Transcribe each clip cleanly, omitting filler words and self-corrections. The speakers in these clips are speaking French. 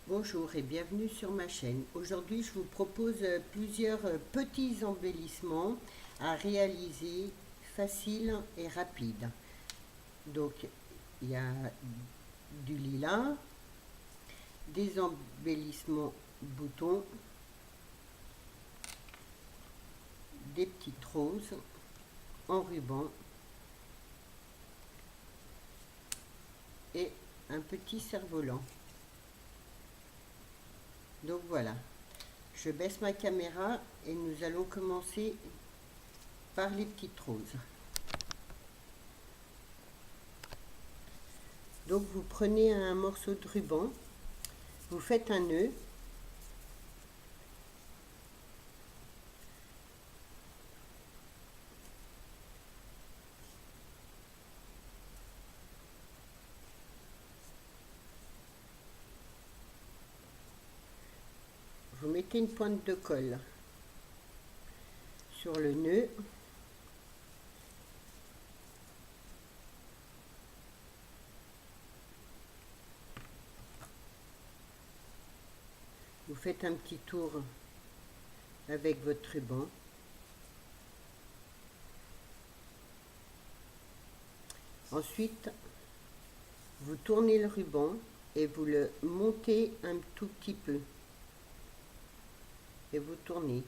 Bonjour et bienvenue sur ma chaîne. Aujourd'hui, je vous propose plusieurs petits embellissements à réaliser faciles et rapides. Donc, il y a du lilas, des embellissements boutons, des petites roses en ruban et un petit cerf-volant. Donc voilà, je baisse ma caméra et nous allons commencer par les petites roses. Donc vous prenez un morceau de ruban, vous faites un nœud, vous mettez une pointe de colle sur le nœud, vous faites un petit tour avec votre ruban, ensuite vous tournez le ruban et vous le montez un tout petit peu et vous tournez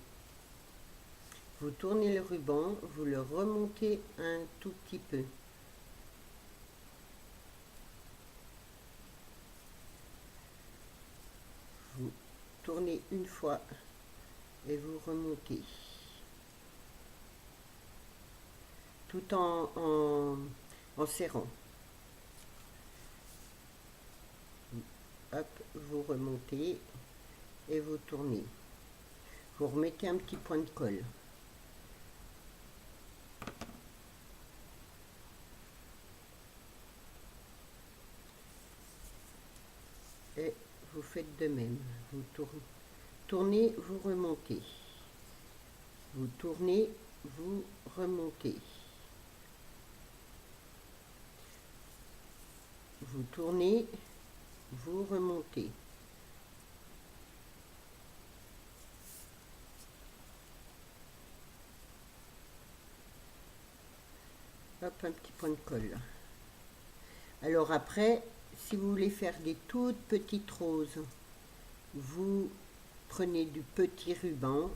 le ruban, vous le remontez un tout petit peu. Vous tournez une fois et vous remontez. Tout en serrant. Hop, vous remontez et vous tournez. Vous remettez un petit point de colle. Et vous faites de même. Vous tournez, vous remontez. Vous tournez, vous remontez. Vous tournez, vous remontez. Hop, un petit point de colle. Alors après, si vous voulez faire des toutes petites roses, vous prenez du petit ruban.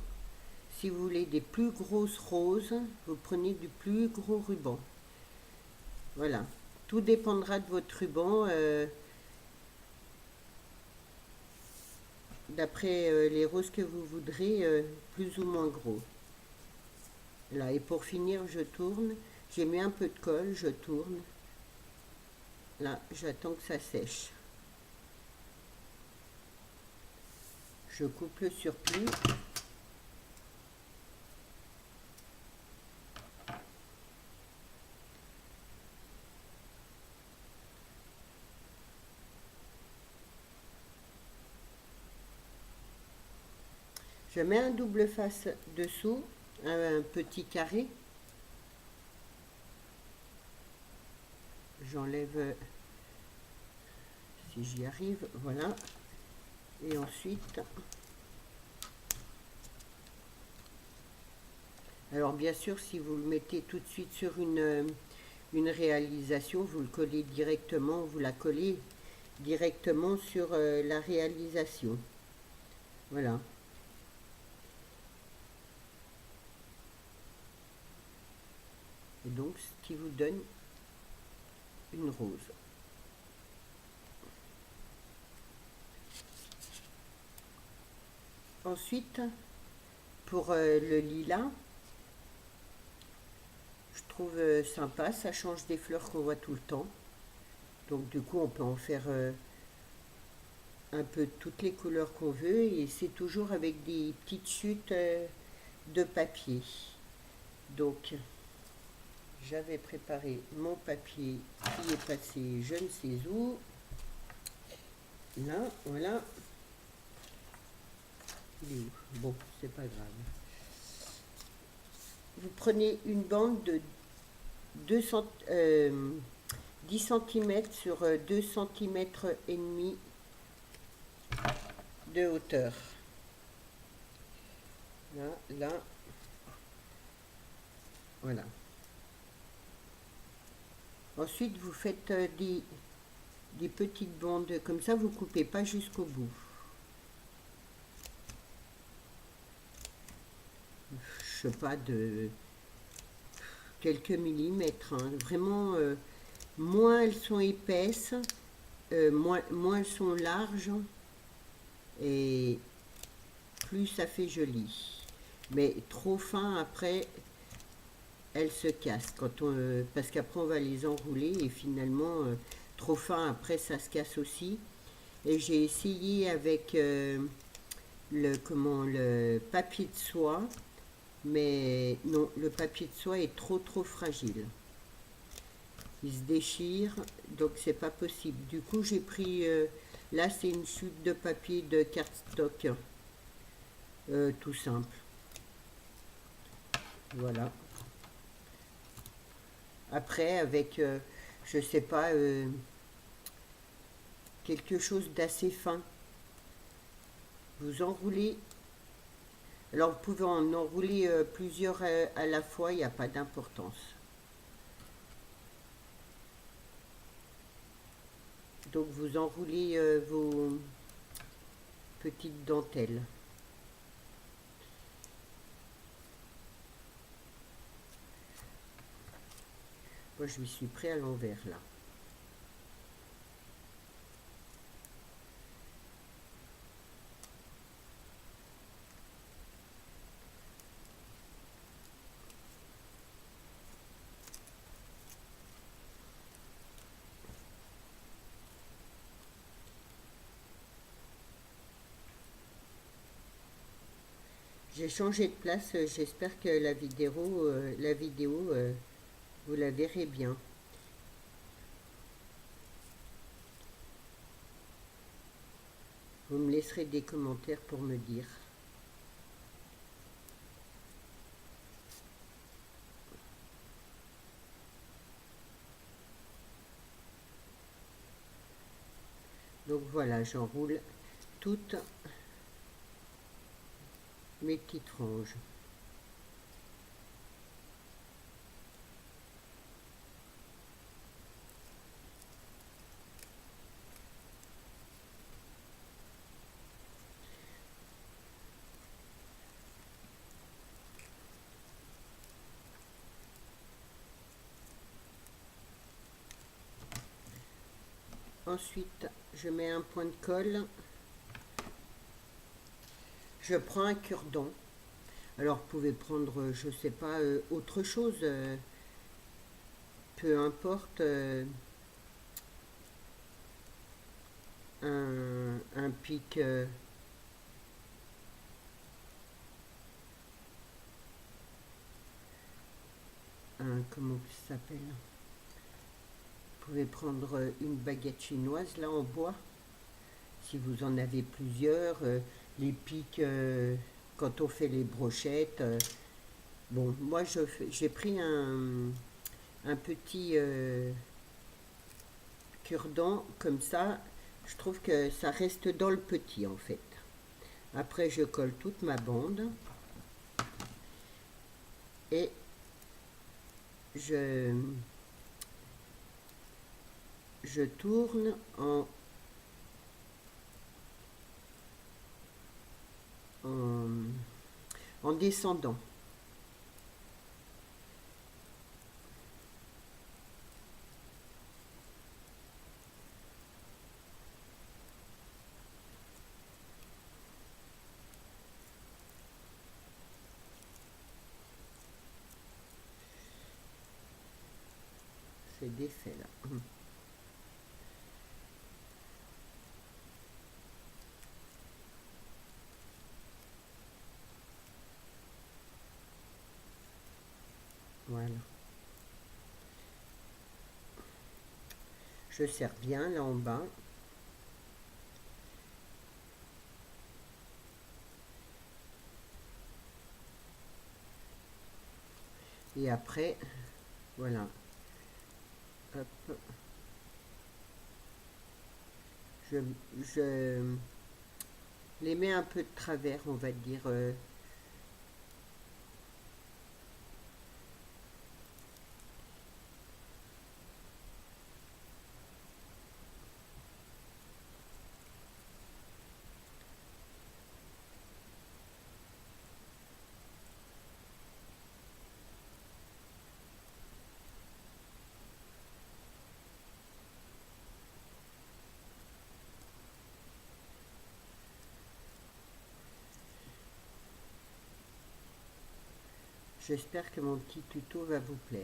Si vous voulez des plus grosses roses, vous prenez du plus gros ruban. Voilà, tout dépendra de votre ruban. D'après les roses que vous voudrez, plus ou moins gros. Là, et pour finir, je tourne. J'ai mis un peu de colle, je tourne. Là, j'attends que ça sèche. Je coupe le surplus. Je mets un double face dessous, un petit carré. J'enlève, si j'y arrive, voilà. Et ensuite, alors bien sûr, si vous le mettez tout de suite sur une réalisation, vous le collez directement, vous la collez directement sur la réalisation. Voilà. Et donc, ce qui vous donne une rose. Ensuite, pour le lilas, je trouve sympa, ça change des fleurs qu'on voit tout le temps. Donc du coup, on peut en faire un peu toutes les couleurs qu'on veut et c'est toujours avec des petites chutes de papier. Donc, j'avais préparé mon papier qui est passé je ne sais où. Là, voilà. Il est où? Bon, c'est pas grave. Vous prenez une bande de 10 cm sur 2 cm et demi de hauteur. Là, là, voilà. Ensuite, vous faites des petites bandes, comme ça, vous coupez pas jusqu'au bout. Je sais pas, de quelques millimètres, hein. Vraiment, moins elles sont épaisses, moins elles sont larges, et plus ça fait joli. Mais trop fin, après, elles se cassent. Parce qu'après, on va les enrouler, et finalement, trop fin, après, ça se casse aussi. Et j'ai essayé avec le papier de soie, mais non, le papier de soie est trop fragile. Il se déchire, donc c'est pas possible. Du coup, j'ai pris, là c'est une chute de papier de cardstock, tout simple. Voilà. Après, avec, je sais pas, quelque chose d'assez fin, vous enroulez. Alors, vous pouvez en enrouler plusieurs à la fois, il n'y a pas d'importance. Donc, vous enroulez vos petites dentelles. Moi, je m'y suis pris à l'envers là. J'ai changé de place, j'espère que la vidéo, vous la verrez bien. Vous me laisserez des commentaires pour me dire. Donc voilà, j'enroule toutes mes petites franges. Ensuite, je mets un point de colle. Je prends un cure-dent. Alors, vous pouvez prendre, je sais pas, autre chose, peu importe, un pic, comment ça s'appelle? Vous pouvez prendre une baguette chinoise, là, en bois, si vous en avez plusieurs, les pics, quand on fait les brochettes. Bon, moi, j'ai pris un petit cure-dent comme ça. Je trouve que ça reste dans le petit, en fait. Après, je colle toute ma bande et je, je tourne en, en descendant. C'est défait là. Voilà. Je serre bien là en bas. Et après, voilà. Hop. Je, je, les met un peu de travers, on va dire. J'espère que mon petit tuto va vous plaire.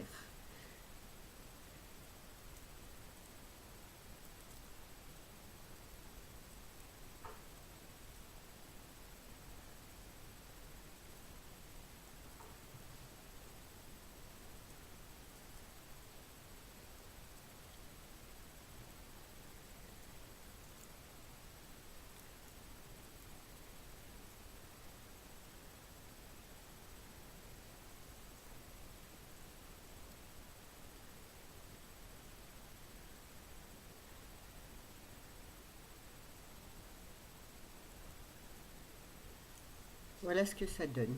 Voilà ce que ça donne.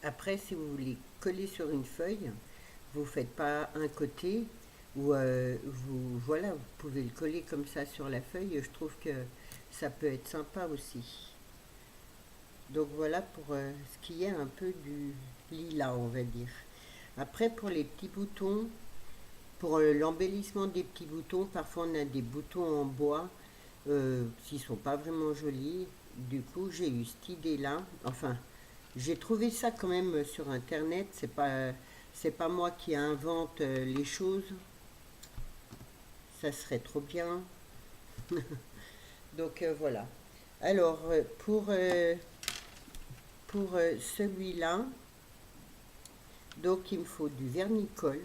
Après, si vous voulez coller sur une feuille, vous faites pas un côté ou voilà, vous pouvez le coller comme ça sur la feuille. Je trouve que ça peut être sympa aussi. Donc voilà pour ce qui est un peu du lilas, on va dire. Après, pour les petits boutons, pour l'embellissement des petits boutons, parfois on a des boutons en bois qui sont pas vraiment jolis. Du coup, j'ai eu cette idée-là. Enfin, j'ai trouvé ça quand même sur internet. C'est pas moi qui invente les choses. Ça serait trop bien. Donc voilà. Alors pour celui-là, donc il me faut du vernicole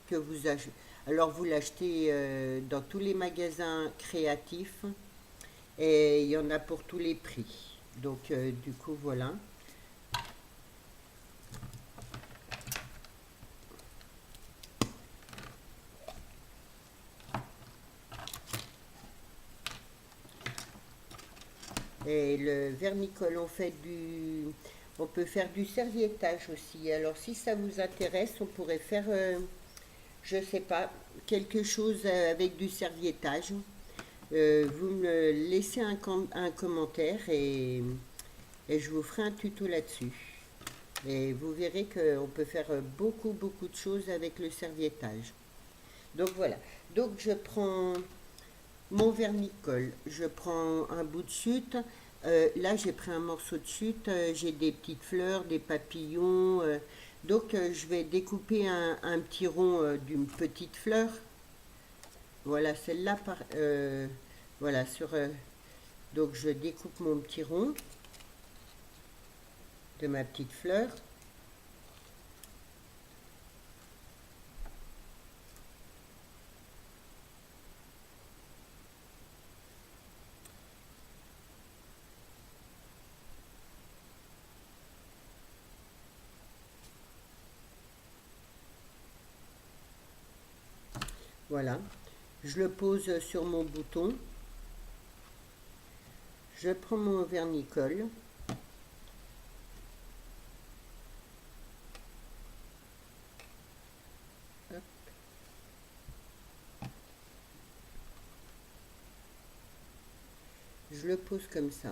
que vous achetez. Alors vous l'achetez dans tous les magasins créatifs et il y en a pour tous les prix. Donc du coup voilà. Et le vernicole, on peut faire du serviettage aussi. Alors si ça vous intéresse, on pourrait faire, je sais pas, quelque chose avec du serviettage. Vous me laissez un commentaire et je vous ferai un tuto là-dessus. Et vous verrez qu'on peut faire beaucoup, beaucoup de choses avec le serviettage. Donc voilà. Donc je prends mon vernicole, je prends un bout de chute. Là, j'ai pris un morceau de chute. J'ai des petites fleurs, des papillons. Donc, je vais découper un petit rond d'une petite fleur. Voilà, celle-là. Voilà, donc, je découpe mon petit rond de ma petite fleur. Voilà. Je le pose sur mon bouton. Je prends mon vernicole. Hop. Je le pose comme ça.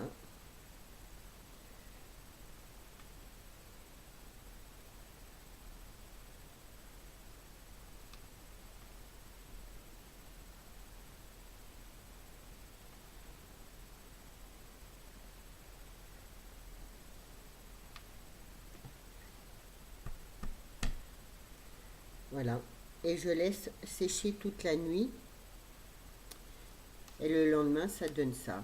Voilà. Et je laisse sécher toute la nuit. Et le lendemain, ça donne ça.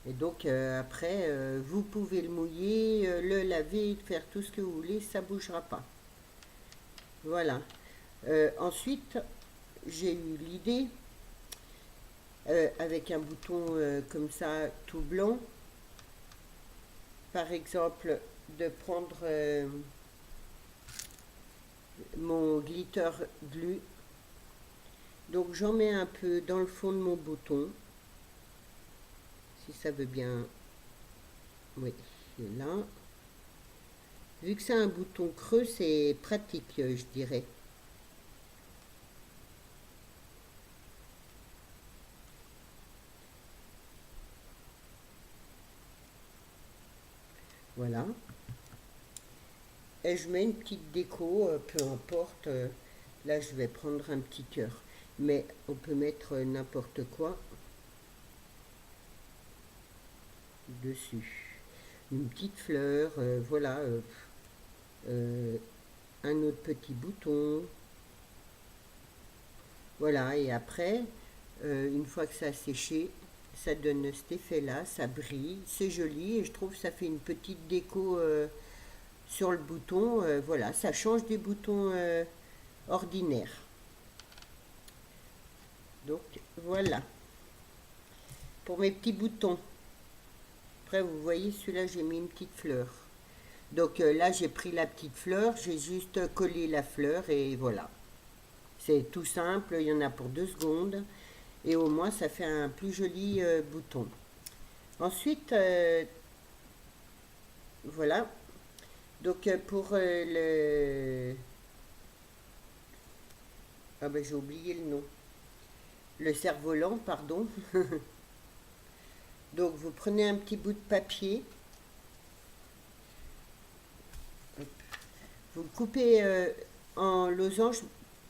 Et donc après, vous pouvez le mouiller, le laver, faire tout ce que vous voulez, ça ne bougera pas. Voilà. Ensuite, j'ai eu l'idée, avec un bouton comme ça, tout blanc, par exemple, de prendre mon glitter glue Donc j'en mets un peu dans le fond de mon bouton, si ça veut bien. Oui, là. Vu que c'est un bouton creux, c'est pratique, je dirais. Voilà. Et je mets une petite déco, peu importe. Là, je vais prendre un petit cœur. Mais on peut mettre n'importe quoi dessus. Une petite fleur, voilà. Euh, un autre petit bouton. Voilà, et après, une fois que ça a séché, ça donne cet effet-là, ça brille, c'est joli et je trouve que ça fait une petite déco sur le bouton. Voilà, ça change des boutons ordinaires. Donc voilà, pour mes petits boutons. Après, vous voyez, celui-là, j'ai mis une petite fleur. Donc là, j'ai pris la petite fleur, j'ai juste collé la fleur et voilà. C'est tout simple, il y en a pour 2 secondes. Et au moins, ça fait un plus joli bouton. Ensuite, voilà. Donc pour le... Ah ben j'ai oublié le nom. Le cerf-volant, pardon. Donc vous prenez un petit bout de papier. Vous le coupez en losange.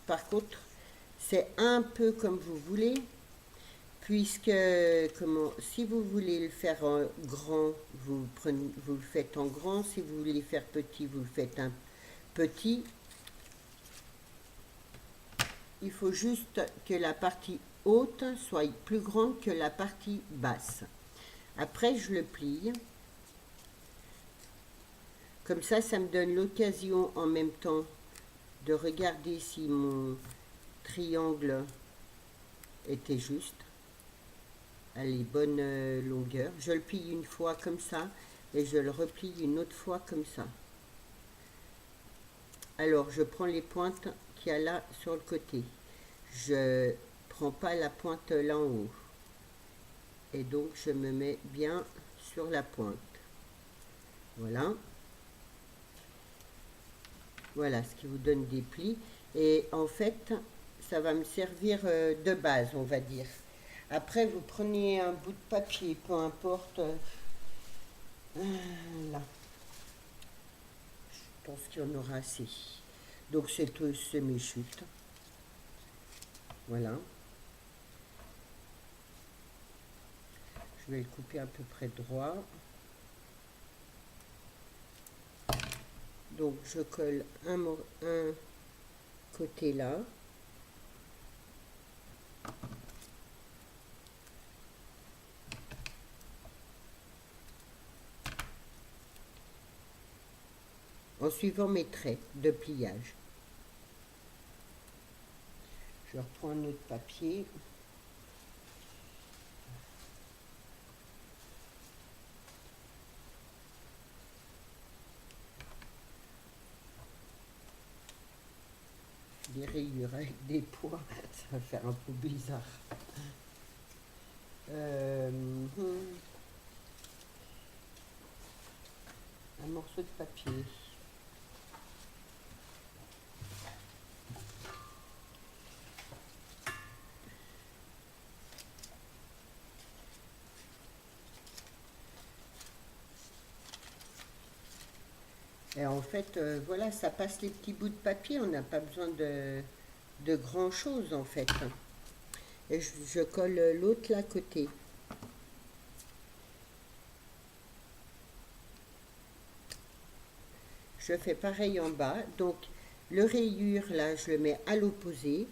Par contre, c'est un peu comme vous voulez. Puisque, comment, si vous voulez le faire en grand, vous le faites en grand. Si vous voulez le faire petit, vous le faites un petit. Il faut juste que la partie haute soit plus grande que la partie basse. Après, je le plie. Comme ça me donne l'occasion en même temps de regarder si mon triangle était juste, à les bonnes longueurs. Je le plie une fois comme ça et je le replie une autre fois comme ça. Alors, je prends les pointes qu'il y a là sur le côté. Je prends pas la pointe là en haut. Et donc, je me mets bien sur la pointe. Voilà. Voilà, ce qui vous donne des plis. Et en fait, ça va me servir de base, on va dire. Après, vous prenez un bout de papier, peu importe. Là, je pense qu'il y en aura assez. Donc, c'est mes chutes. Voilà. Je vais le couper à peu près droit. Donc, je colle un côté là. En suivant mes traits de pliage. Je reprends un autre papier. Des rayures avec des points, ça va faire un peu bizarre. Un morceau de papier. Et en fait, voilà, ça passe les petits bouts de papier, on n'a pas besoin de grand chose en fait. Et je colle l'autre là à côté. Je fais pareil en bas, donc le rayure là, je le mets à l'opposé.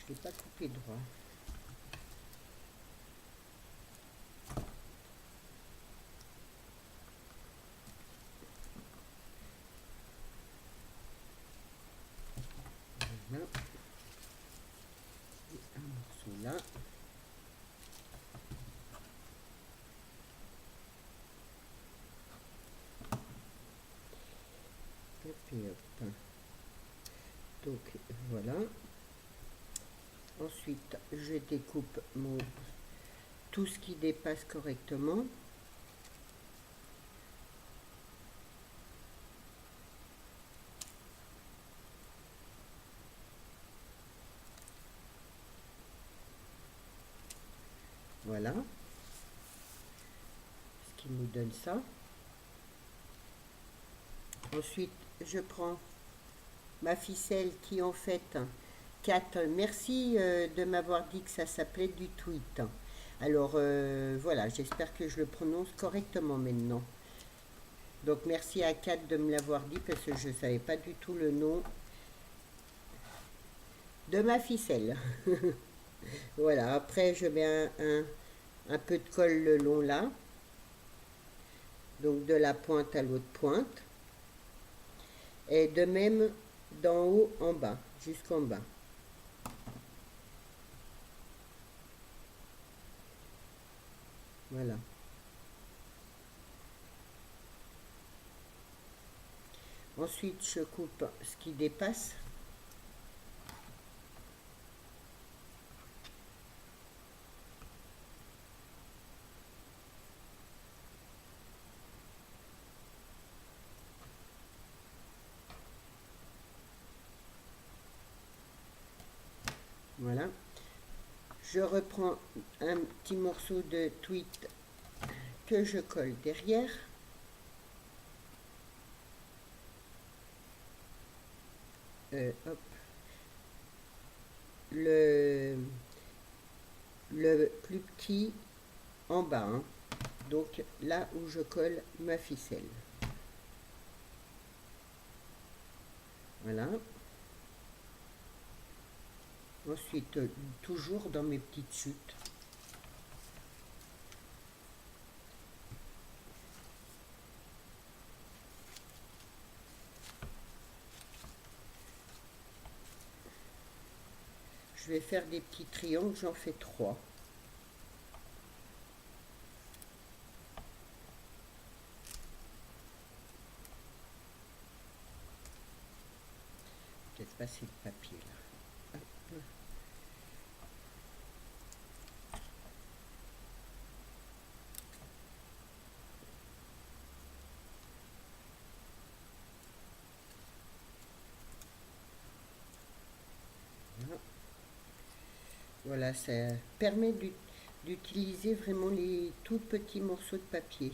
Je ne l'ai pas coupé droit. Voilà. Hop et hop. Donc voilà. Ensuite, je découpe tout ce qui dépasse correctement. Voilà. Ce qui nous donne ça. Ensuite, je prends ma ficelle qui en fait 4. Merci de m'avoir dit que ça s'appelait du tweet. Alors voilà, j'espère que je le prononce correctement maintenant. Donc merci à Kat de me l'avoir dit parce que je ne savais pas du tout le nom de ma ficelle. Voilà, après je mets un peu de colle le long là. Donc de la pointe à l'autre pointe. Et de même d'en haut en bas, jusqu'en bas. Voilà. Ensuite, je coupe ce qui dépasse. Voilà. Je reprends un petit morceau de tweed que je colle derrière. Hop. Le plus petit en bas, hein. Donc là où je colle ma ficelle. Voilà. Ensuite, toujours dans mes petites chutes. Je vais faire des petits triangles, j'en fais 3. Peut-être passer le papier là. Hop. Voilà, ça permet d'utiliser vraiment les tout petits morceaux de papier.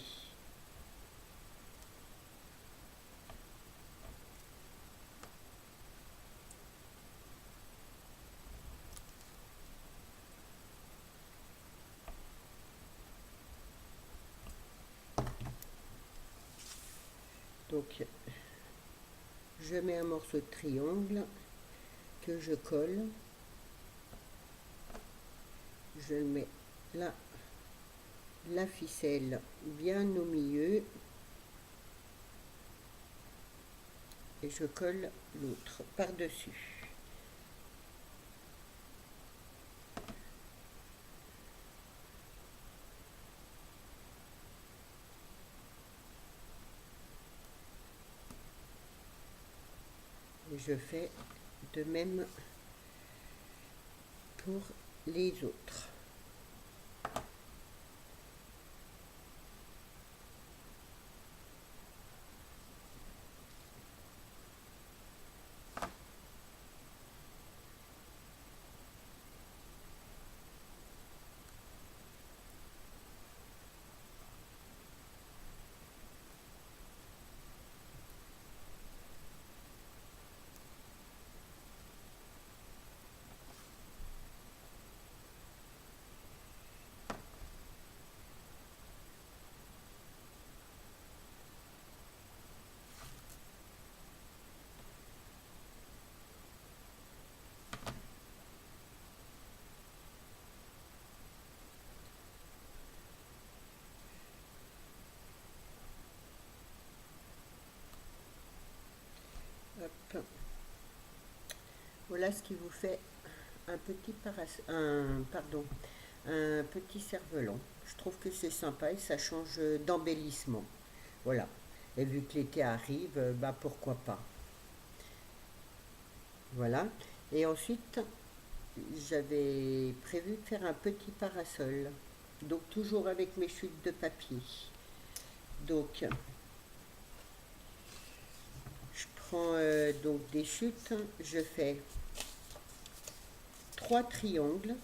Donc, je mets un morceau de triangle que je colle. Je le mets là, la ficelle bien au milieu. Et je colle l'autre par-dessus. Et je fais de même pour les autres. Hop. Voilà ce qui vous fait un petit pardon, un petit cerf-volant. Je trouve que c'est sympa et ça change d'embellissement. Voilà. Et vu que l'été arrive, bah pourquoi pas. Voilà. Et ensuite, j'avais prévu de faire un petit parasol. Donc toujours avec mes chutes de papier. Donc je prends donc des chutes, je fais trois triangles.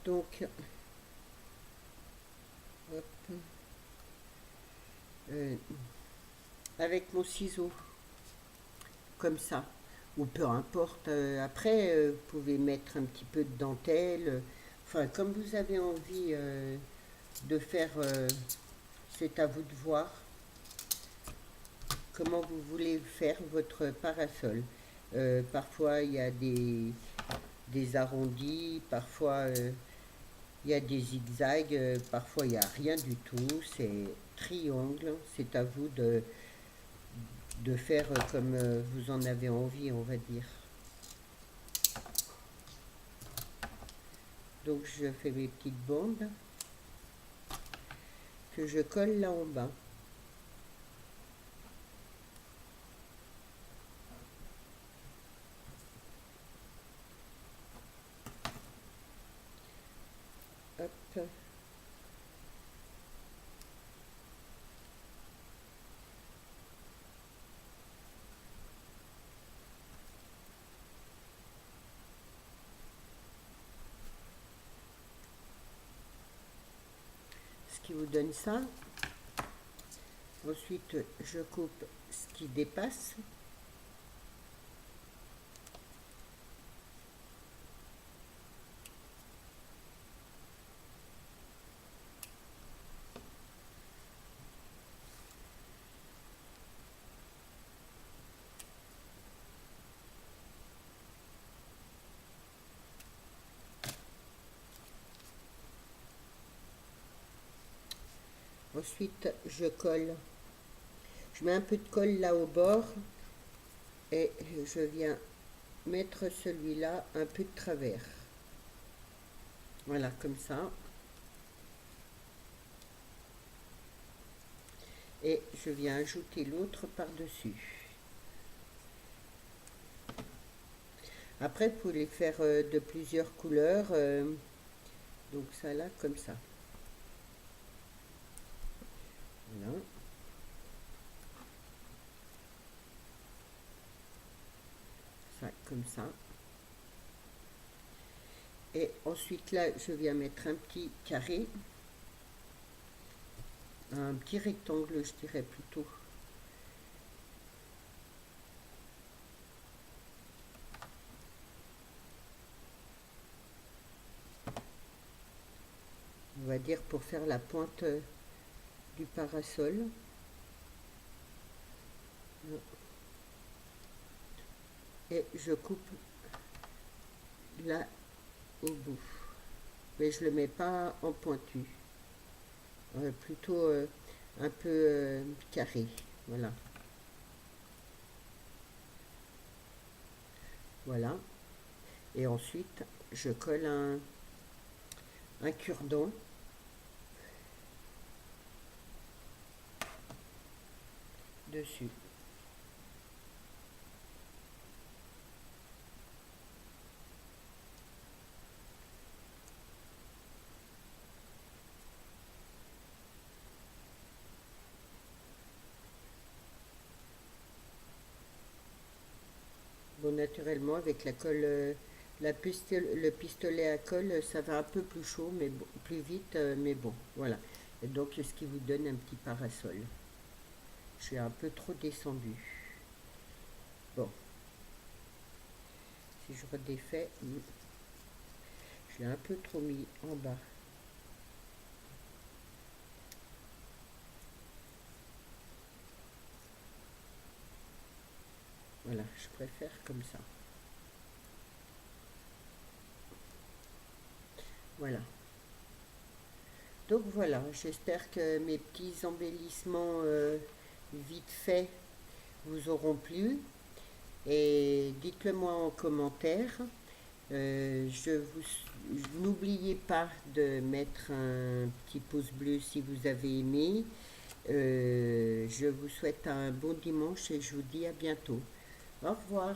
Donc, hop, euh, avec mon ciseau, comme ça, ou peu importe. Après, vous pouvez mettre un petit peu de dentelle. Enfin, comme vous avez envie de faire, c'est à vous de voir comment vous voulez faire votre parasol. Parfois, il y a des arrondis, parfois il y a des zigzags, parfois il n'y a rien du tout, c'est triangle, c'est à vous de faire comme vous en avez envie, on va dire. Donc je fais mes petites bandes que je colle là en bas. Hop. Ce qui vous donne ça. Ensuite, je coupe ce qui dépasse. Ensuite, je colle. Je mets un peu de colle là au bord et je viens mettre celui-là un peu de travers. Voilà, comme ça. Et je viens ajouter l'autre par-dessus. Après, vous pouvez les faire de plusieurs couleurs. Donc ça là, comme ça. Voilà. Ça, comme ça. Et ensuite là, je viens mettre un petit carré. Un petit rectangle, je dirais plutôt. On va dire pour faire la pointe du parasol. Et je coupe là au bout. Mais je ne le mets pas en pointu. Plutôt un peu carré. Voilà. Voilà. Et ensuite, je colle un cure-dent dessus. Bon, naturellement, avec la colle, le pistolet à colle, ça va un peu plus chaud, mais bon, plus vite, mais bon, voilà. Et donc, ce qui vous donne un petit parasol. Je suis un peu trop descendu. Bon, si je redéfais, j'ai un peu trop mis en bas. Voilà, je préfère comme ça. Voilà. Donc voilà, j'espère que mes petits embellissements vite faits vous auront plu. Et dites-le moi en commentaire. N'oubliez pas de mettre un petit pouce bleu si vous avez aimé. Je vous souhaite un bon dimanche et je vous dis à bientôt. Au revoir.